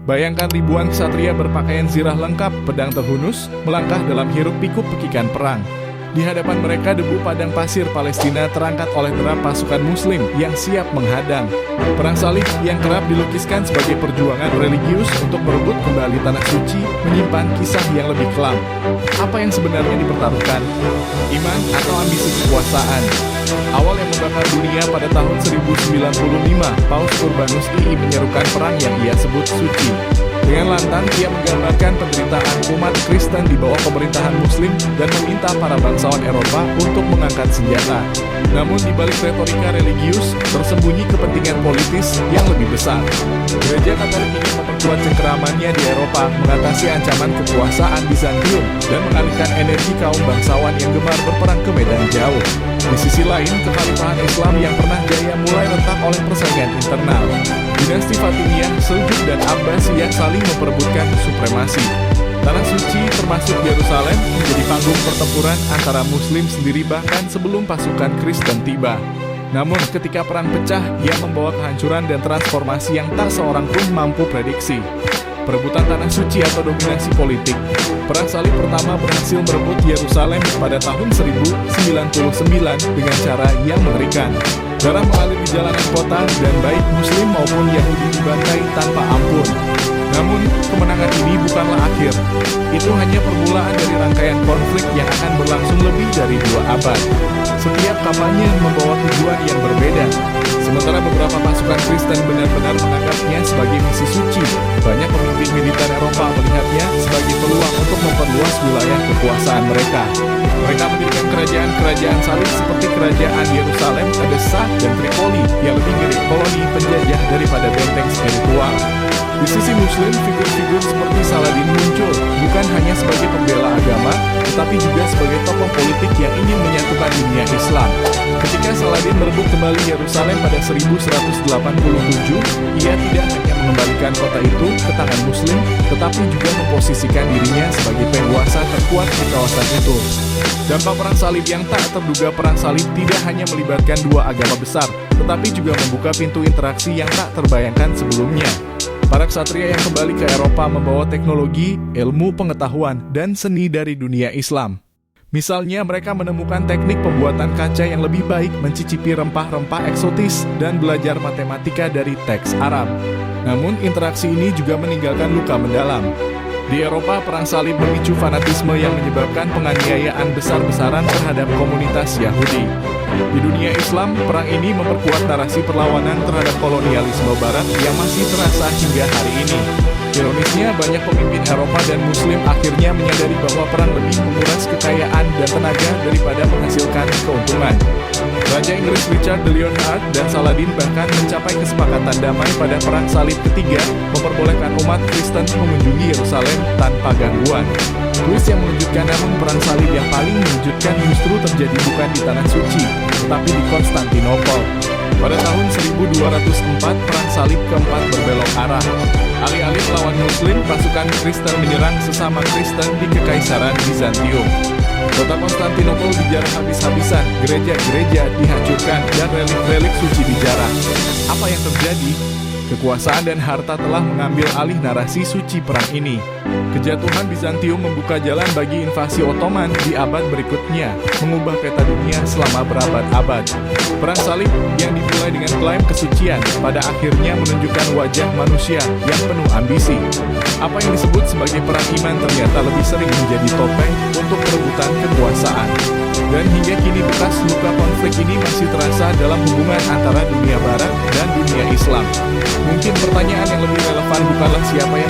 Bayangkan ribuan ksatria berpakaian zirah lengkap, pedang terhunus, melangkah dalam hiruk-pikuk pekikan perang. Di hadapan mereka debu padang pasir Palestina terangkat oleh derap pasukan muslim yang siap menghadang. Perang salib yang kerap dilukiskan sebagai perjuangan religius untuk merebut kembali tanah suci menyimpan kisah yang lebih kelam. Apa yang sebenarnya dipertaruhkan? Iman atau ambisi kekuasaan? Awal yang membakar dunia pada tahun 1095, Paus Urbanus II menyerukan perang yang ia sebut suci. Dengan lantang, ia menggambarkan penderitaan umat Kristen di bawah pemerintahan Muslim dan meminta para bangsawan Eropa untuk mengangkat senjata. Namun di balik retorika religius, tersembunyi kepentingan politis yang lebih besar. Gereja Katolik ingin memperkuat cengkeramannya di Eropa, mengatasi ancaman kekuasaan Bizantium, dan mengalihkan energi kaum bangsawan yang gemar berperang ke medan jauh. Di sisi lain, kekhalifahan Islam yang pernah jaya mulai retak oleh persaingan internal. Dinasti Fatimiyah, Seljuk, dan Abbasiyah saling memperebutkan supremasi. Tanah suci termasuk Yerusalem menjadi panggung pertempuran antara Muslim sendiri bahkan sebelum pasukan Kristen tiba. Namun ketika perang pecah, ia membawa kehancuran dan transformasi yang tak seorang pun mampu prediksi. Perebutan tanah suci atau dominasi politik. Perang salib pertama berhasil merebut Yerusalem pada tahun 1099 dengan cara yang mengerikan. Darah mengalir di jalanan kota dan baik Muslim maupun Yahudi dibantai tanpa ampun. Namun, kemenangan ini bukanlah akhir. Itu hanya permulaan dari rangkaian konflik yang akan berlangsung lebih dari 2 abad. Setiap kampanye membawa tujuan yang berbeda. Sementara beberapa pasukan Kristen benar-benar menganggapnya sebagai misi suci, banyak pemimpin militer Eropa melihatnya sebagai peluang untuk memperluas wilayah kekuasaan mereka. Mereka mendirikan kerajaan-kerajaan salib seperti kerajaan Yerusalem, Edessa, dan Tripoli yang lebih mirip koloni penjajah daripada benteng spiritual. Di sisi Muslim, figur-figur seperti Saladin muncul, bukan hanya sebagai pembela agama, tetapi juga sebagai tokoh politik yang ingin menyatukan dunia Islam. Ketika Saladin merebut kembali Yerusalem pada 1187, ia tidak hanya mengembalikan kota itu ke tangan Muslim, tetapi juga memposisikan dirinya sebagai penguasa terkuat di kawasan itu. Dampak perang salib yang tak terduga, perang salib tidak hanya melibatkan 2 agama besar, tetapi juga membuka pintu interaksi yang tak terbayangkan sebelumnya. Para ksatria yang kembali ke Eropa membawa teknologi, ilmu pengetahuan, dan seni dari dunia Islam. Misalnya, mereka menemukan teknik pembuatan kaca yang lebih baik, mencicipi rempah-rempah eksotis, dan belajar matematika dari teks Arab. Namun, interaksi ini juga meninggalkan luka mendalam. Di Eropa, perang salib memicu fanatisme yang menyebabkan penganiayaan besar-besaran terhadap komunitas Yahudi. Di dunia Islam, perang ini memperkuat narasi perlawanan terhadap kolonialisme Barat yang masih terasa hingga hari ini. Ironisnya, banyak pemimpin Eropa dan Muslim akhirnya menyadari bahwa perang lebih menguras kekayaan dan tenaga daripada menghasilkan keuntungan. Raja Inggris Richard de Lionheart dan Saladin bahkan mencapai kesepakatan damai pada Perang Salib ketiga, memperbolehkan umat Kristen mengunjungi Yerusalem tanpa gangguan. Twist yang mengejutkan, namun Perang Salib yang paling mengejutkan justru terjadi bukan di Tanah Suci, tetapi di Konstantinopel. Pada tahun 1204, Perang Salib keempat berbelok arah. Alih-alih melawan Muslim, pasukan Kristen menyerang sesama Kristen di Kekaisaran Bizantium. Kota Konstantinopel dijarah habis-habisan, gereja-gereja dihancurkan, dan relik-relik suci dijarah. Apa yang terjadi? Kekuasaan dan harta telah mengambil alih narasi suci perang ini. Kejatuhan Bizantium membuka jalan bagi invasi Ottoman di abad berikutnya, mengubah peta dunia selama berabad-abad. Perang salib yang dimulai dengan klaim kesucian, pada akhirnya menunjukkan wajah manusia yang penuh ambisi. Apa yang disebut sebagai perang iman ternyata lebih sering menjadi topeng untuk perebutan kekuasaan. Dan hingga kini bekas luka konflik ini masih terasa dalam hubungan antara dunia Barat dan dunia Islam. Mungkin pertanyaan yang lebih relevan bukanlah siapa yang